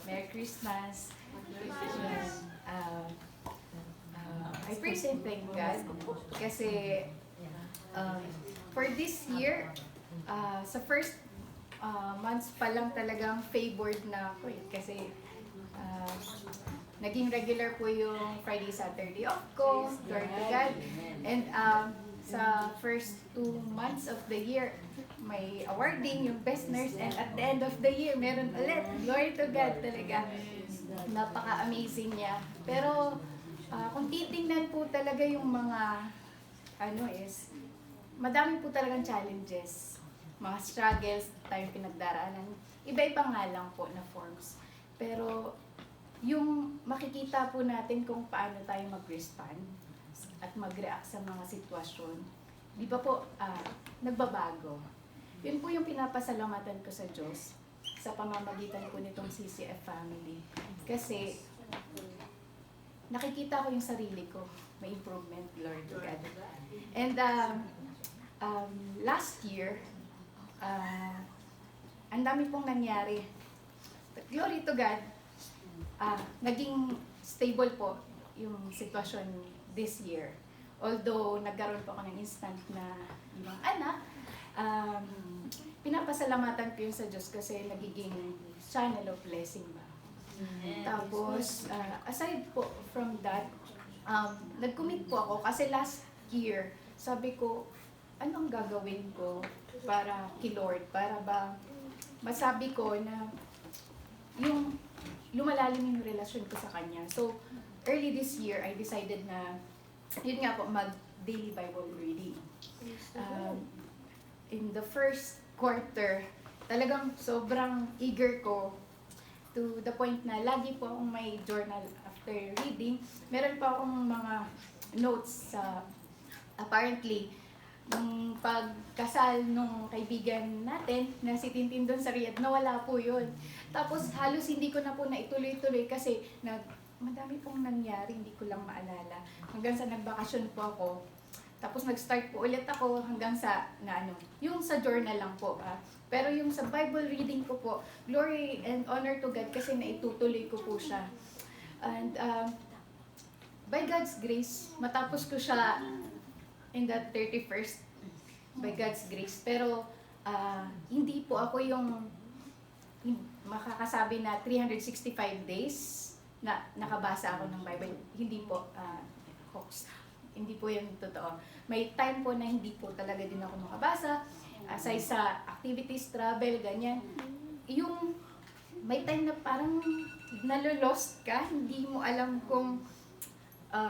Merry Christmas. Uh, I praise and thank God kasi for this year, sa first months pa lang talagang favored na ako kasi naging regular po yung Friday, Saturday off ko, glory to God. And sa first 2 months of the year, may awarding yung best nurse, and at the end of the year, meron ulit. Glory to God talaga. Napaka-amazing niya. Pero kung titingnan po talaga yung mga madami po talagang challenges, mga struggles tayong pinagdaraanan. Iba-iba nga lang po na forms. Pero yung makikita po natin kung paano tayo mag-respond at mag-react sa mga sitwasyon, di ba po nagbabago. Yun po yung pinapasalamatan ko sa Diyos sa pamamagitan po nitong CCF family. Kasi nakikita ko yung sarili ko, may improvement, Lord God. And last year, ang dami pong nangyari. But glory to God, naging stable po yung sitwasyon this year. Although nagkaroon po ako ng instant na ibang anak, pinapasalamatan ko yun sa Diyos kasi nagiging channel of blessing ba. Tapos, aside po from that, nag-commit po ako kasi last year, sabi ko, anong gagawin ko para kay Lord, para ba masabi ko na yung lumalalim yung relasyon ko sa Kanya. So, early this year, I decided na, yun nga po, mag-daily Bible reading. In the first quarter, talagang sobrang eager ko to the point na lagi po akong may journal after reading. Meron pa akong mga notes sa, apparently, nung pagkasal nung kaibigan natin na si Tintin doon sa Riyadh, nawala po yun. Tapos halos hindi ko na po naituloy-tuloy kasi madami pong nangyari, hindi ko lang maalala. Hanggang sa nagbakasyon po ako. Tapos nag-start po ulit ako hanggang sa yung sa journal lang po. Pero yung sa Bible reading ko po, glory and honor to God kasi naitutuloy ko po siya. And by God's grace, matapos ko siya in the 31st by God's grace. Pero hindi po ako yung makakasabi na 365 days na nakabasa ako ng Bible. Hindi po, hoax. Hindi po yung totoo. May time po na hindi po talaga din ako makabasa. Aside sa activities, travel, ganyan. Yung may time na parang nalolost ka, hindi mo alam kung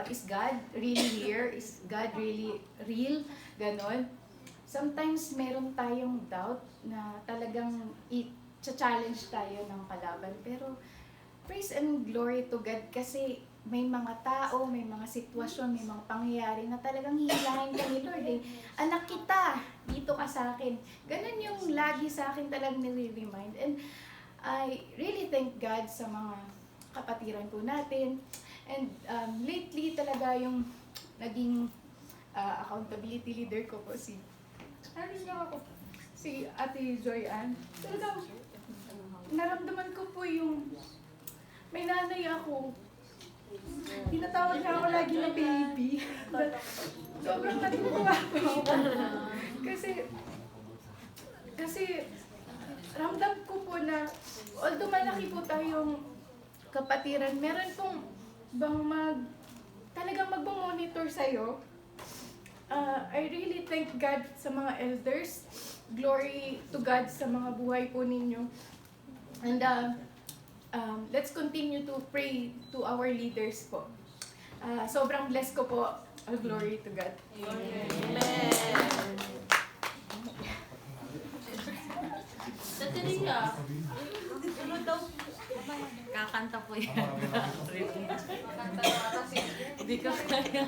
is God really here? Is God really real? Ganon. Sometimes meron tayong doubt na talagang i-challenge tayo ng kalaban. Pero praise and glory to God kasi may mga tao, may mga sitwasyon, may mga pangyayari na talagang hihilahin ka ni Lord. Anak kita, dito ka sa akin. Ganon yung lagi sa akin talagang nire-remind. And I really thank God sa mga kapatiran po natin. And lately talaga yung naging accountability leader ko po si Ate Joy Ann. Talagang naramdaman ko po yung may nanay ako. Tinatawag na ako lagi na baby. Sobrang natutuwa ko. Kasi ramdam ko po na although malaki po tayong kapatiran, meron pong talagang magmamonitor sa'yo. I really thank God sa mga elders. Glory to God sa mga buhay po ninyo. And let's continue to pray to our leaders po. Sobrang blessed ko po. All glory to God. Amen. Sa Teresa, ano daw? Kakanta po yan. Kakanta na kasi. Hindi ko kaya.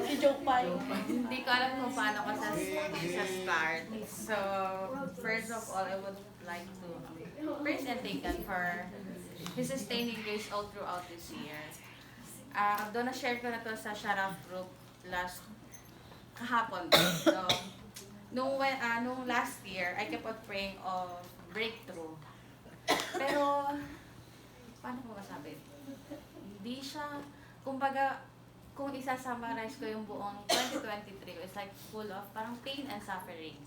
Si Joke pa yun. Hindi ko alam kung paano ko sa start. So, first of all, I would like to praise and thank God for His sustaining grace all throughout this year. Doon na-share ko na to sa Sharaf group kahapon. So, nung last year, I kept on praying of breakthrough. Pero, paano ko masabi? Hindi siya, kumbaga, kung isa-summarize ko yung buong 2023, it's like full of parang pain and suffering.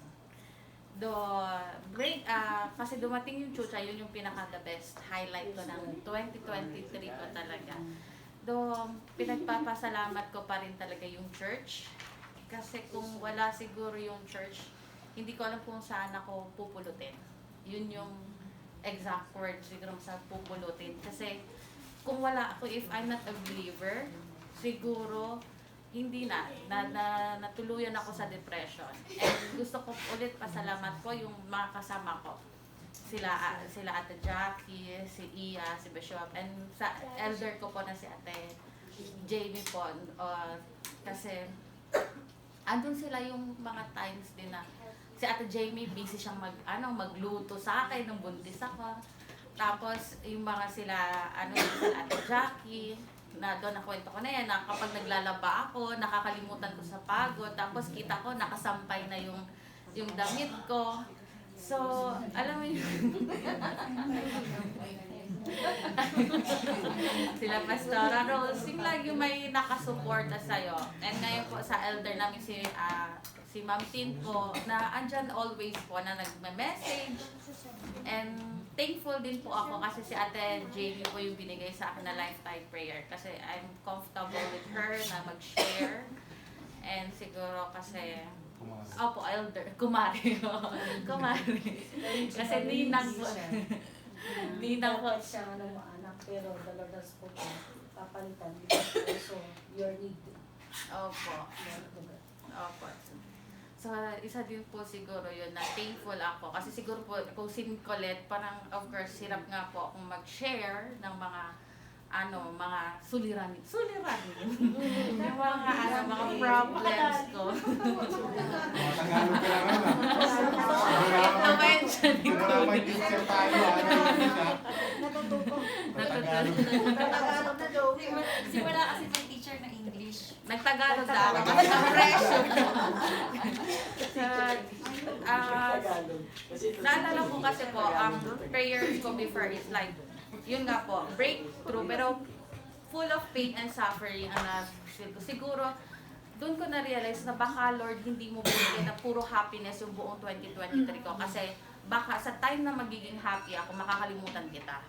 Kasi dumating yung chucha, yun yung pinaka-the best highlight ko ng 2023 ko talaga. Pinagpapasalamat ko pa rin talaga yung church. Kasi kung wala siguro yung church, hindi ko alam kung saan ako pupulutin. Yun yung exact word siguro sa pupulutin. Kasi kung wala ako, if I'm not a believer, siguro hindi natuluyan ako sa depression. And gusto ko ulit pasalamat ko yung mga kasama ko. Sila Ate Jackie, si Iya, si Bishop, and sa elder ko po na si Ate Jamie po. Kasi andun sila yung mga times din na si Ate Jamie busy siyang magluto sa akin nung buntis ako. Tapos yung mga sila Ate Jackie, na doon nakwento ko na yan, na kapag naglalaba ako, nakakalimutan ko sa pagod, tapos kita ko nakasampay na yung damit ko. So, alam mo yun, sila Pastora Rose, yung lagi may nakasuporta sa'yo. And ngayon po sa elder namin si Ma'am Tin po, na andyan always po na nagme-message. And thankful din po ako kasi si Ate Jamie po yung binigay sa akin na lifetime prayer. Kasi I'm comfortable with her na mag-share. And siguro kasi, opo, elder, kumari. Kumari. Kasi ninang po. Ninang po. Dapat siya anak, pero daladas po papalitan. So, your need. Opo. Opo. So, isa din po siguro yun na thankful ako. Kasi siguro po, kung si Colette, parang of course, hirap nga po akong mag-share ng mga mga suliranin. Yung mga problems ko. Tagalog ka naman. Influencer ni May teacher tayo. Natututo. Tagalog. Tagalog na daw. Simula kasi may teacher na English. Nagtagalog na ako kasi na-pressure. Naalala ko kasi po, ang prayers ko before is like, yun nga po, breakthrough, pero full of pain and suffering ang na-feel ko. Siguro, doon ko na-realize na baka Lord, hindi mo binigay na puro happiness yung buong 2023 ko. Kasi baka sa time na magiging happy ako, makakalimutan kita.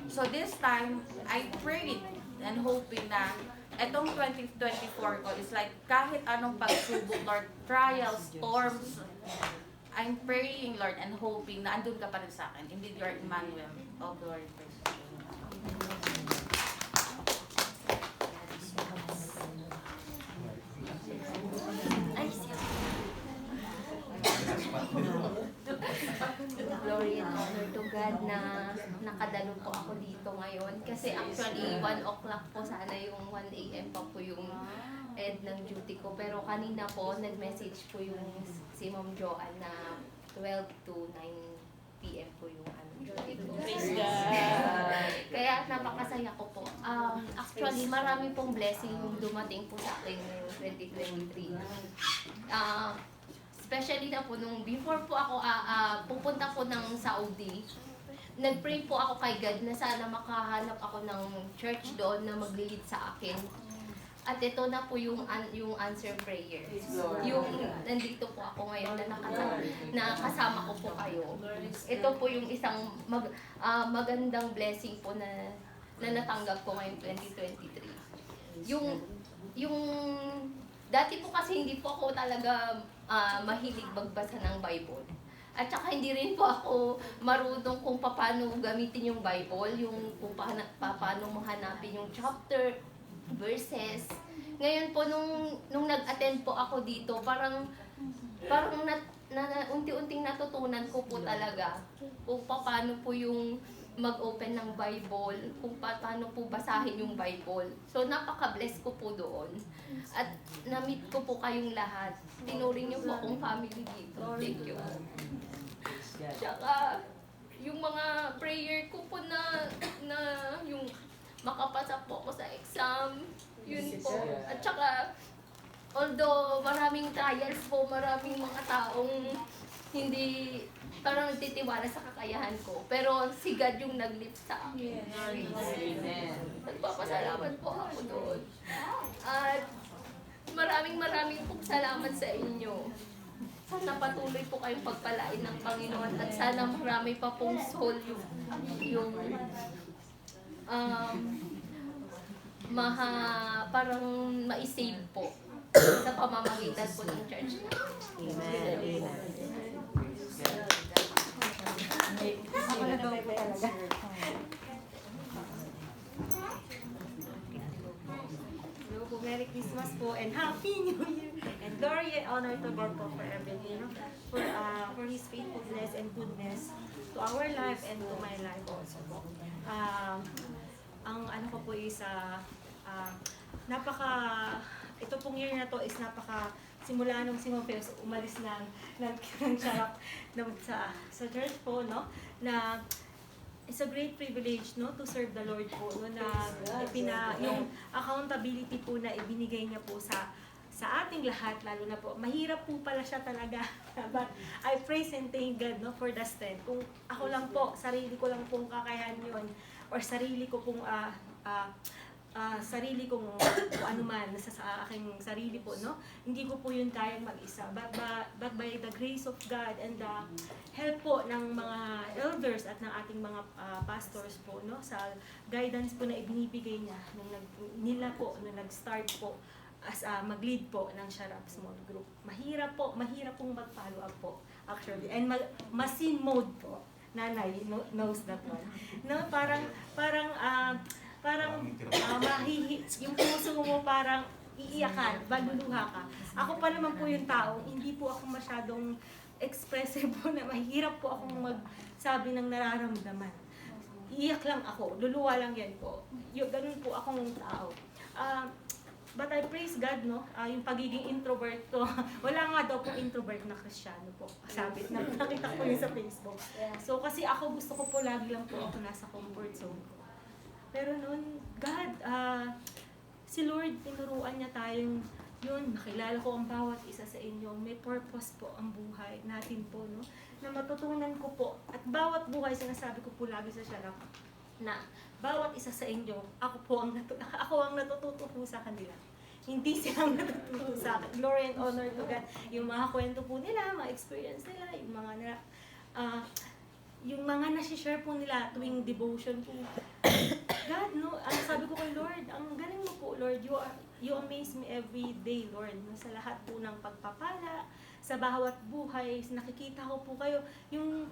So this time, I prayed and hoping na etong 2024 ko is like kahit anong pagsubok, Lord, trials, storms, I'm praying, Lord, and hoping na andun ka pa rin sa akin. Indeed, you are Emmanuel. All glory praise to you. Glory and honor to God na nakadalo po ako dito ngayon. Kasi actually, 1 o'clock po sana yung 1 a.m. pa po yung end ng duty ko. Pero kanina po, nag-message po yung si Ma'am Joanne na 12 to 9 p.m. po yung duty ko. Praise God. Kaya napakasaya ko po. Actually, marami pong blessing yung dumating po sa akin ngayong 2023. Especially na po nung before po ako pupunta po ng Saudi, nag-pray po ako kay God na sana makahanap ako ng church doon na mag-lead sa akin. At ito na po yung answer prayer. Yung nandito po ako ngayon na kasama ko po kayo. Ito po yung isang magandang blessing po na natanggap ko ngayong 2023. Yung dati po kasi hindi po ako talaga mahilig magbasa ng Bible. At saka hindi rin po ako marunong kung paano gamitin yung Bible, yung kung paano mo hanapin yung chapter, verses. Ngayon po nung nag-attend po ako dito, parang unti-unting natutunan ko po talaga kung paano po yung mag-open ng Bible, kung paano po basahin yung Bible. So, napaka-bless ko po doon. At na-meet ko po kayong lahat. Tinuring niyo po akong family dito. Thank you. Tsaka, yung mga prayer ko po na yung makapasa po ako sa exam, yun po. At tsaka, although maraming trials po, maraming mga taong hindi parang nagtitiwala sa kakayahan ko. Pero si God yung nag-lift sa akin. Amen. Nagpapasalamat po ako doon. At maraming pong salamat sa inyo. Sana patuloy po kayong pagpalain ng Panginoon at sana marami pa pong soul yung parang ma-save po sa pamamagitan po ng church. Ako na daw po talaga. Hello po, Merry Christmas po and Happy New Year! And glory and honor to God po for everything, for His faithfulness and goodness to our life and to my life also po. Ang ano ko po is, ito pong year na to is simula nung si Ma'am Peos umalis ng sarap sa church po, no? Na it's a great privilege, no, to serve the Lord po, no, na yung accountability po na ibinigay niya po sa ating lahat, lalo na po mahirap po pala siya talaga. But I praise and thank God, no, for the strength. Kung ako lang po, sarili ko lang pong kakayahan yun, or sarili ko pong sarili kong ano man sa aking sarili po, no, hindi ko po yun kayang mag-isa, but by the grace of God and the help po ng mga elders at ng ating mga pastors po, no, sa guidance po na ibinibigay niya nila po nung nag-start po as mag-lead po ng Sharap Small Group. Mahirap pong mag-follow up po actually, and masin mode po. Nanay knows that one, no, parang yung puso mo parang iiyakan, baluluha ka. Ako pa naman po yung tao, hindi po ako masyadong expressive po, na mahirap po akong magsabi ng nararamdaman. Iiyak lang ako, luluwa lang yan po. Ganun po akong tao. But I praise God, no, yung pagiging introvert ko. Wala nga daw po introvert na Kristiyano po. Sabi, nakita ko yun sa Facebook. So kasi ako gusto ko po lagi lang po ako nasa comfort zone ko. Pero noon, God, si Lord, tinuruan niya tayong yun, nakilala ko ang bawat isa sa inyo. May purpose po ang buhay natin po, no? Na matutunan ko po, at bawat buhay, sinasabi ko po lagi sa Sharap, na bawat isa sa inyo, ako ang natututo po sa kanila. Hindi silang natututo sa akin. Glory and honor to God. Yung mga kwento po nila, mga experience nila, yung mga nasi-share po nila tuwing devotion po. God, no, ang sabi ko kay Lord, ang galing mo po, Lord, you amaze me every day, Lord. No, sa lahat po ng pagpapala, sa bawat buhay, nakikita ko po kayo. Yung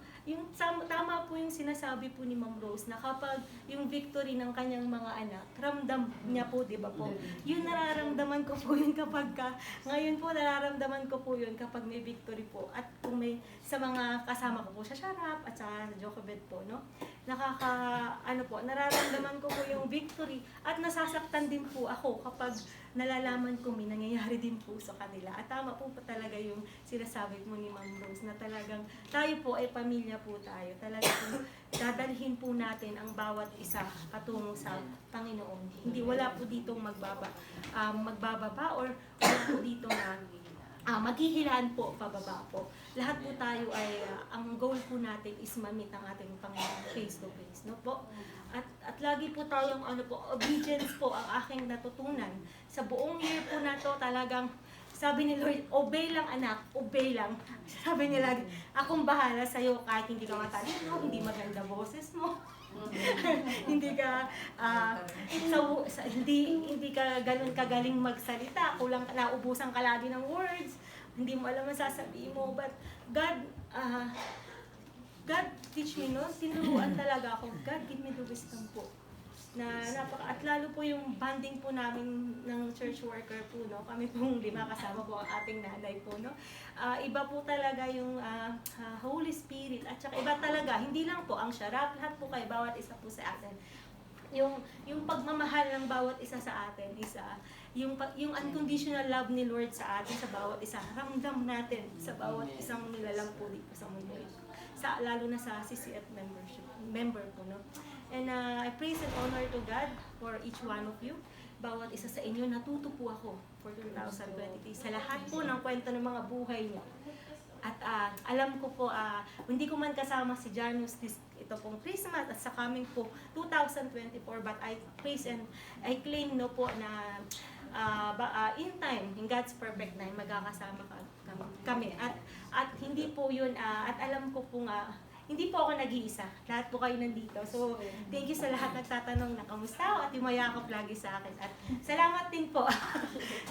tama po yung sinasabi po ni Ma'am Rose, na kapag yung victory ng kanyang mga anak, ramdam niya po, di ba po? Yung nararamdaman ko po yun ngayon po nararamdaman ko po yun kapag may victory po. At kung may, sa mga kasama ko po sa Sharap at sa Jokobed po, no? Nararamdaman ko po yung victory at nasasaktan din po ako kapag nalalaman ko may nangyayari din po sa kanila. At tama po talaga yung sinasabi mo ni Ma'am Rose na talagang tayo po ay pamilya po tayo. Talagang dadalhin po natin ang bawat isa patungo sa Panginoon. Hindi, wala po ditong magbababa or wala po ditong maghihilaan po, pababa po. Lahat po tayo ay, ang goal po natin is ma-meet ang ating Panginoon face to face, no po? At lagi po tayong obedience po ang aking natutunan. Sa buong year po na to, talagang sabi ni Lord, obey lang anak, obey lang. Sabi niya lagi, akong bahala sa'yo kahit hindi ka matalino, hindi maganda boses mo. hindi ka hindi ka ganun kagaling magsalita, kulang naubusan ka lagi ng words, hindi mo alam ang sasabihin mo, but God teach me, no? Tinuruan talaga ako. God, give me the wisdom po. At lalo po yung bonding po namin ng church worker po, no? Kami pong 5 kasama po ang ating nanay po, no? Iba po talaga yung Holy Spirit. At saka iba talaga, hindi lang po ang Sharap, lahat po kayo, bawat isa po sa atin. Yung pagmamahal ng bawat isa sa atin is yung unconditional love ni Lord sa atin, sa bawat isa. Ramdam natin sa bawat isang nilalang po dito sa mundo. Lalo na sa CCF member po, no? And I praise and honor to God for each one of you. bawat isa sa inyo, natuto po ako for 2023 sa lahat po ng kwento ng mga buhay niyo. At alam ko po, hindi ko man kasama si Janus ito pong Christmas at sa coming po 2024, but I praise and I claim no po na in time, in God's perfect time, magkakasama kami. At hindi po yun, at alam ko po nga, hindi po ako nag-iisa. Lahat po kayo nandito. So, thank you sa lahat nagtatanong na kamusta ako at yumayakap lagi sa akin. At salamat din po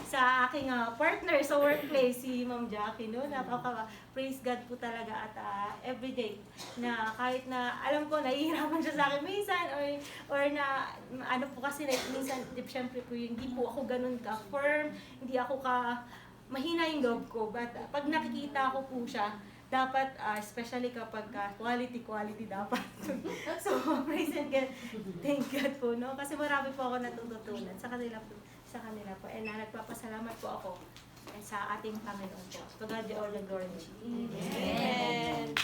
sa aking partner sa workplace, si Ma'am Jackie. No? Praise God po talaga at everyday na kahit na alam ko nahihirapan siya sa akin minsan or na ano po kasi minsan syempre po hindi po ako ganun ka firm, hindi ako ka mahina yung loob ko, but pag nakikita ko po siya dapat, especially kapag quality dapat. So, praise and God, thank God po, no? Kasi marami po ako natututunan sa kanila po. And nagpapasalamat po ako sa ating Panginoon po. To God be all the glory. Amen.